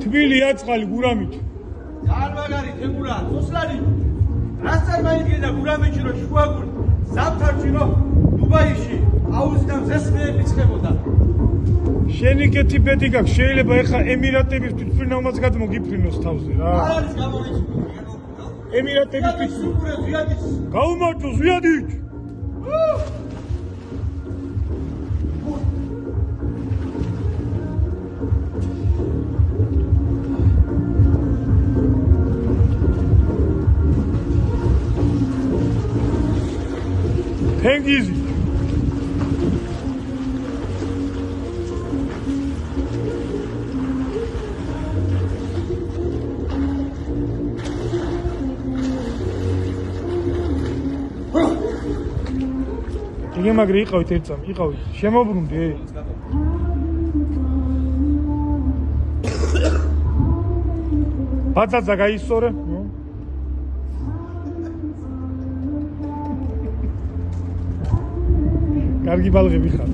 თბილი აწყალი გურამიჩი. ძალიან მაგარი თემურა, სოსლანი. რას წარმოიდგენდა გურამიჩი რომ შუაგული ზამთარში რომ დუბაიში აუზიდან ზესმეები ცხებოდა. შენი კეთი ბედი გაქვს, შეიძლება ეხა ემირატების თვითმფრინავმაც გადმოგიფრინოს თავზე რა. არ არის გამორიცხული. ემირატების გაუმარჯო ზვიადიჩ. Tengiz. იგი მაგრი იყავით ერთ წამი, იყავით. შემოbrunდი. ბაცაცა გაისწორე. კარგი ბალღები ხარ.